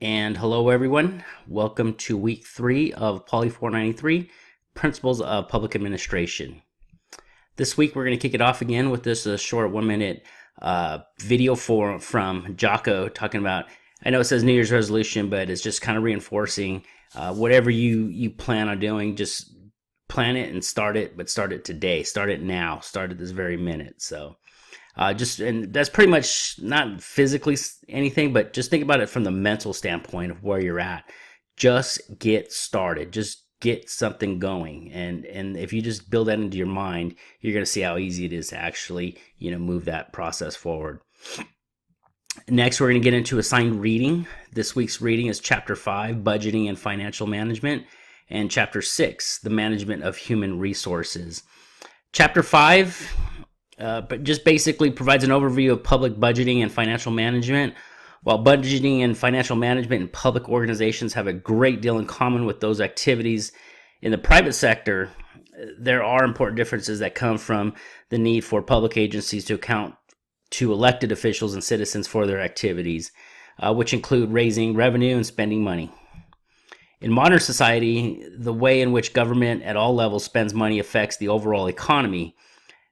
And hello, everyone. Welcome to week 3 of Poly 493 Principles of Public Administration. This week, we're going to kick it off again with this short 1-minute video from Jocko talking about, I know it says New Year's resolution, but it's just kind of reinforcing whatever you plan on doing, just plan it and start it, but start it today. Start it now. Start it this very minute. So. And that's pretty much not physically anything, but just think about it from the mental standpoint of where you're at. Just get started. Just get something going. And if you just build that into your mind, you're going to see how easy it is to actually, move that process forward. Next, we're going to get into assigned reading. This week's reading is Chapter 5, Budgeting and Financial Management, and Chapter 6, The Management of Human Resources. Chapter 5... but just basically provides an overview of public budgeting and financial management. While budgeting and financial management in public organizations have a great deal in common with those activities in the private sector, there are important differences that come from the need for public agencies to account to elected officials and citizens for their activities, which include raising revenue and spending money. In modern society, the way in which government at all levels spends money affects the overall economy,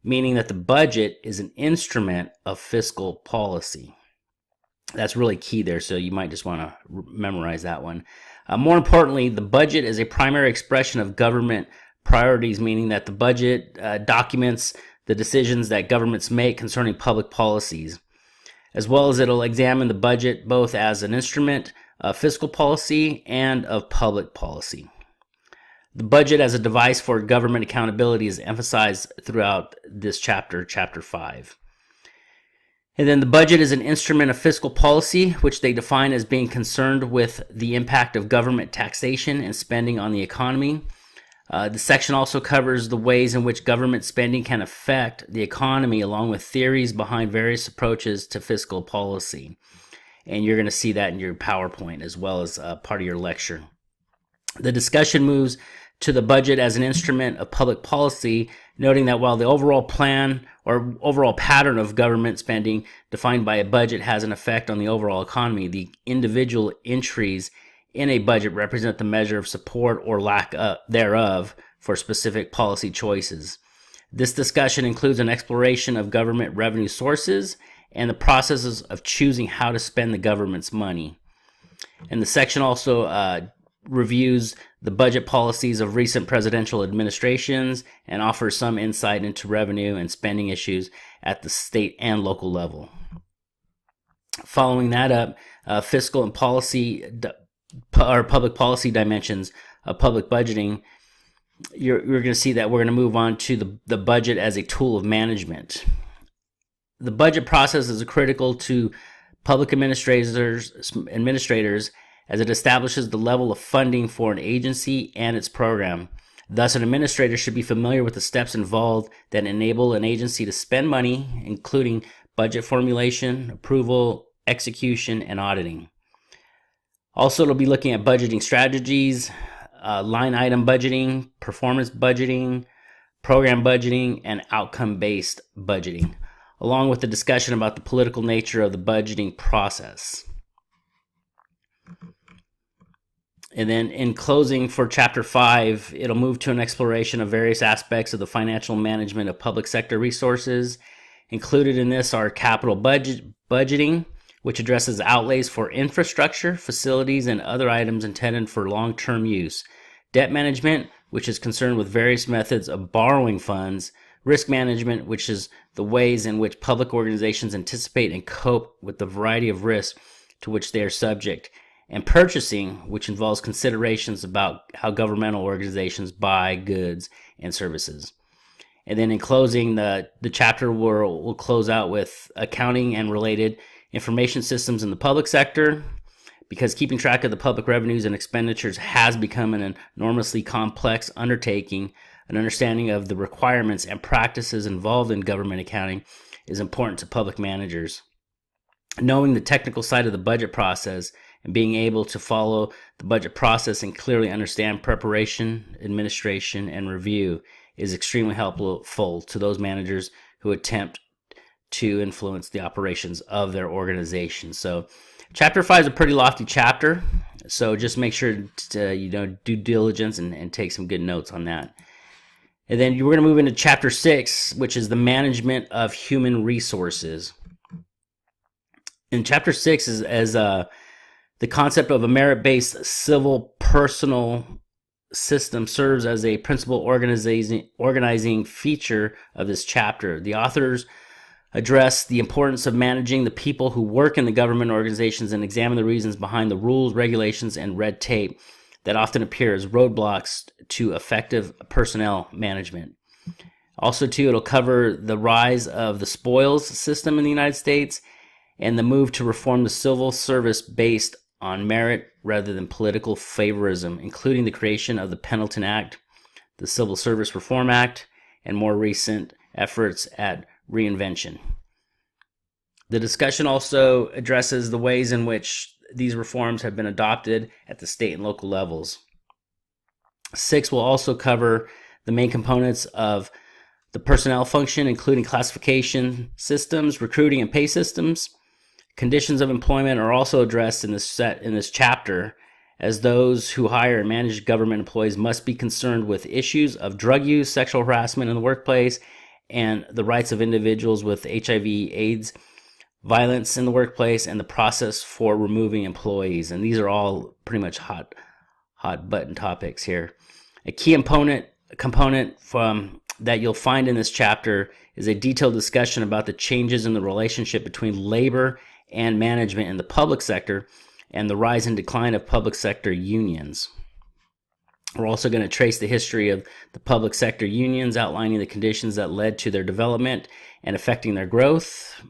meaning that the budget is an instrument of fiscal policy. That's really key there, so you might just want to memorize that one. More importantly, the budget is a primary expression of government priorities, meaning that the budget documents the decisions that governments make concerning public policies, as well as it'll examine the budget both as an instrument of fiscal policy and of public policy. The budget as a device for government accountability is emphasized throughout this chapter, Chapter 5. And then the budget is an instrument of fiscal policy, which they define as being concerned with the impact of government taxation and spending on the economy. The section also covers the ways in which government spending can affect the economy, along with theories behind various approaches to fiscal policy. And you're going to see that in your PowerPoint as well as part of your lecture. The discussion moves to the budget as an instrument of public policy, noting that while the overall plan or overall pattern of government spending defined by a budget has an effect on the overall economy, the individual entries in a budget represent the measure of support or lack thereof for specific policy choices. This discussion includes an exploration of government revenue sources and the processes of choosing how to spend the government's money. And the section also reviews the budget policies of recent presidential administrations and offers some insight into revenue and spending issues at the state and local level. Following that up, fiscal and policy or public policy dimensions of public budgeting, you're going to see that we're going to move on to the budget as a tool of management. The budget process is critical to public administrators as it establishes the level of funding for an agency and its program. Thus, an administrator should be familiar with the steps involved that enable an agency to spend money, including budget formulation, approval, execution, and auditing. Also, it'll be looking at budgeting strategies, line item budgeting, performance budgeting, program budgeting, and outcome-based budgeting, along with the discussion about the political nature of the budgeting process. And then in closing for Chapter 5, it'll move to an exploration of various aspects of the financial management of public sector resources. Included in this are capital budgeting, which addresses outlays for infrastructure, facilities, and other items intended for long-term use. Debt management, which is concerned with various methods of borrowing funds. Risk management, which is the ways in which public organizations anticipate and cope with the variety of risks to which they are subject. And purchasing, which involves considerations about how governmental organizations buy goods and services. And then in closing, the chapter will close out with accounting and related information systems in the public sector, because keeping track of the public revenues and expenditures has become an enormously complex undertaking. An understanding of the requirements and practices involved in government accounting is important to public managers. Knowing the technical side of the budget process and being able to follow the budget process and clearly understand preparation, administration, and review is extremely helpful to those managers who attempt to influence the operations of their organization. So chapter 5 is a pretty lofty chapter, so just make sure to do diligence and take some good notes on that. And then we're going to move into chapter 6, which is the management of human resources. In chapter 6 is the concept of a merit-based civil personal system serves as a principal organizing feature of this chapter. The authors address the importance of managing the people who work in the government organizations and examine the reasons behind the rules, regulations, and red tape that often appear as roadblocks to effective personnel management. Also, too, it'll cover the rise of the spoils system in the United States and the move to reform the civil service based on merit rather than political favorism, including the creation of the Pendleton Act, the Civil Service Reform Act, and more recent efforts at reinvention. The discussion also addresses the ways in which these reforms have been adopted at the state and local levels. 6 will also cover the main components of the personnel function, including classification systems, recruiting and pay systems. Conditions of employment are also addressed in this chapter, as those who hire and manage government employees must be concerned with issues of drug use, sexual harassment in the workplace, and the rights of individuals with HIV/AIDS, violence in the workplace, and the process for removing employees. And these are all pretty much hot button topics here. A key component from that you'll find in this chapter is a detailed discussion about the changes in the relationship between labor and management in the public sector and the rise and decline of public sector unions. We're also going to trace the history of the public sector unions, outlining the conditions that led to their development and affecting their growth.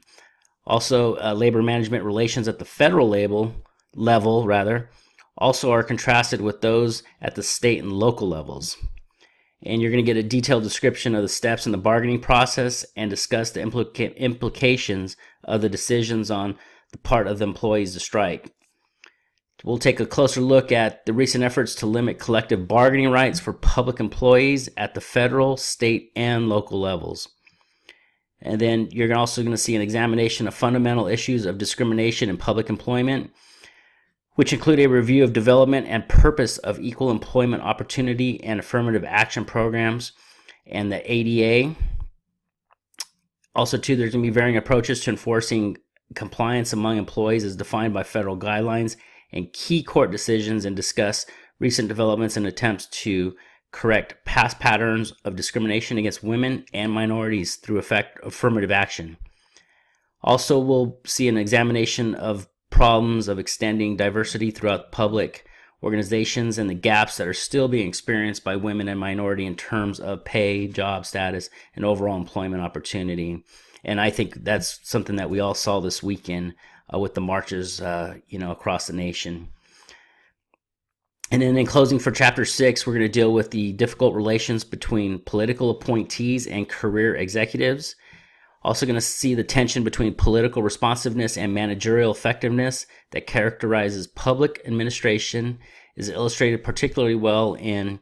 Also, labor management relations at the federal level also are contrasted with those at the state and local levels. And you're going to get a detailed description of the steps in the bargaining process and discuss the implications of the decisions on the part of the employees to strike. We'll take a closer look at the recent efforts to limit collective bargaining rights for public employees at the federal, state, and local levels. And then you're also going to see an examination of fundamental issues of discrimination in public employment, which include a review of development and purpose of equal employment opportunity and affirmative action programs, and the ADA. Also, too, there's going to be varying approaches to enforcing compliance among employees as defined by federal guidelines and key court decisions, and discuss recent developments and attempts to correct past patterns of discrimination against women and minorities through affirmative action. Also, we'll see an examination of problems of extending diversity throughout public organizations and the gaps that are still being experienced by women and minority in terms of pay, job status, and overall employment opportunity. And I think that's something that we all saw this weekend with the marches, across the nation. And then in closing for chapter 6, we're going to deal with the difficult relations between political appointees and career executives. Also going to see the tension between political responsiveness and managerial effectiveness that characterizes public administration, is illustrated particularly well in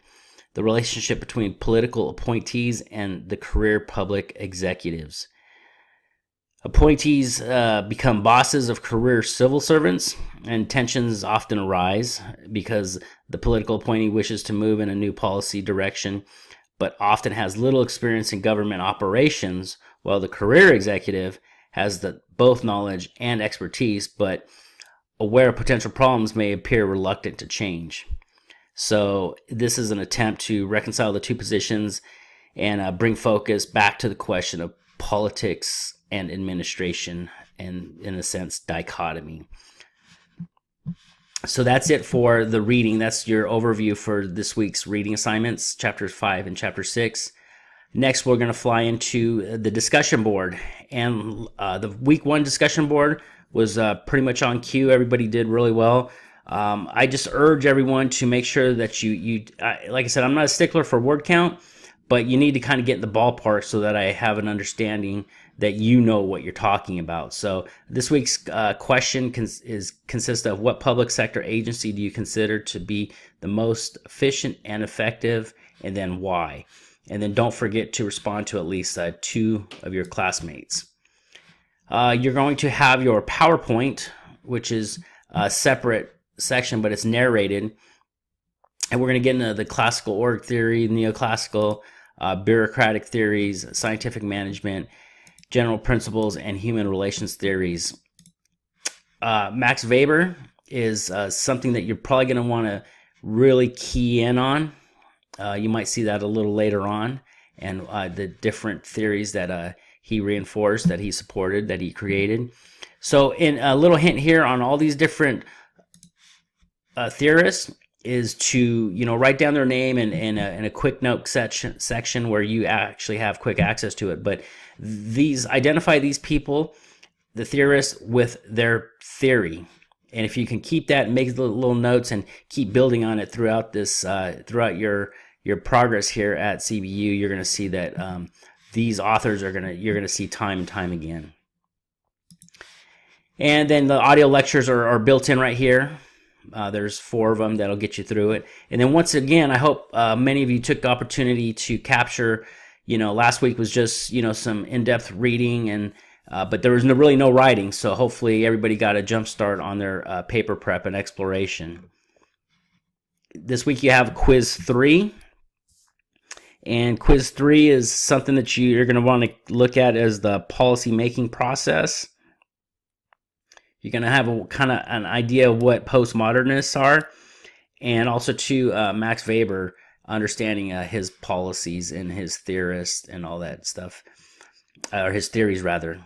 the relationship between political appointees and the career public executives. Appointees become bosses of career civil servants, and tensions often arise because the political appointee wishes to move in a new policy direction, but often has little experience in government operations, while the career executive has both knowledge and expertise, but aware of potential problems may appear reluctant to change. So this is an attempt to reconcile the two positions and bring focus back to the question of politics and administration, and in a sense, dichotomy. So that's it for the reading. That's your overview for this week's reading assignments, chapters 5 and chapter 6. Next, we're going to fly into the discussion board. And the week 1 discussion board was pretty much on cue. Everybody did really well. I just urge everyone to make sure that you like I said, I'm not a stickler for word count, but you need to kind of get in the ballpark so that I have an understanding that you know what you're talking about. So this week's question consists of: what public sector agency do you consider to be the most efficient and effective, and then why? And then don't forget to respond to at least 2 of your classmates. You're going to have your PowerPoint, which is a separate section, but it's narrated. And we're going to get into the classical org theory, neoclassical, bureaucratic theories, scientific management, general principles, and human relations theories. Max Weber is something that you're probably going to want to really key in on. You might see that a little later on, and the different theories that he reinforced, that he supported, that he created. So in a little hint here on all these different theorists is to, write down their name in a quick note section where you actually have quick access to it. But identify these people, the theorists, with their theory. And if you can keep that and make little notes and keep building on it throughout this, throughout your progress here at CBU, you're going to see that these authors you're going to see time and time again. And then the audio lectures are built in right here. There's 4 of them that'll get you through it. And then once again, I hope many of you took the opportunity to capture. Last week was just some in-depth reading, and but there was really no writing. So hopefully everybody got a jump start on their paper prep and exploration. This week you have quiz 3. And quiz 3 is something that you're going to want to look at as the policy making process. You're going to have an idea of what postmodernists are, and also to Max Weber, understanding his policies and his theorists and all that stuff, or his theories rather.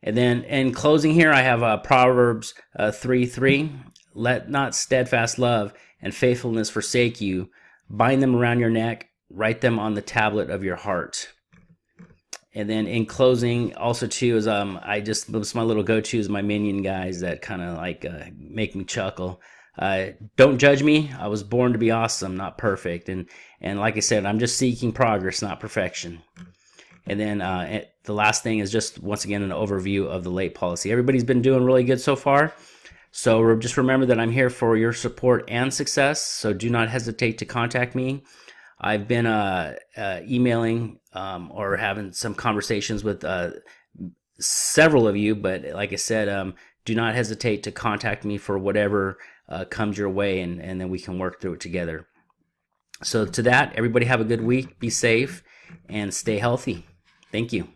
And then in closing here, I have Proverbs 3:3. Let not steadfast love and faithfulness forsake you. Bind them around your neck. Write them on the tablet of your heart. And then in closing, also too, is this my little go-to is my minion guys that kind of make me chuckle. Don't judge me. I was born to be awesome, not perfect. And like I said, I'm just seeking progress, not perfection. And then the last thing is just once again an overview of the late policy. Everybody's been doing really good so far. So just remember that I'm here for your support and success. So do not hesitate to contact me. I've been emailing or having some conversations with several of you, but like I said, do not hesitate to contact me for whatever comes your way, and then we can work through it together. So to that, everybody have a good week, be safe, and stay healthy. Thank you.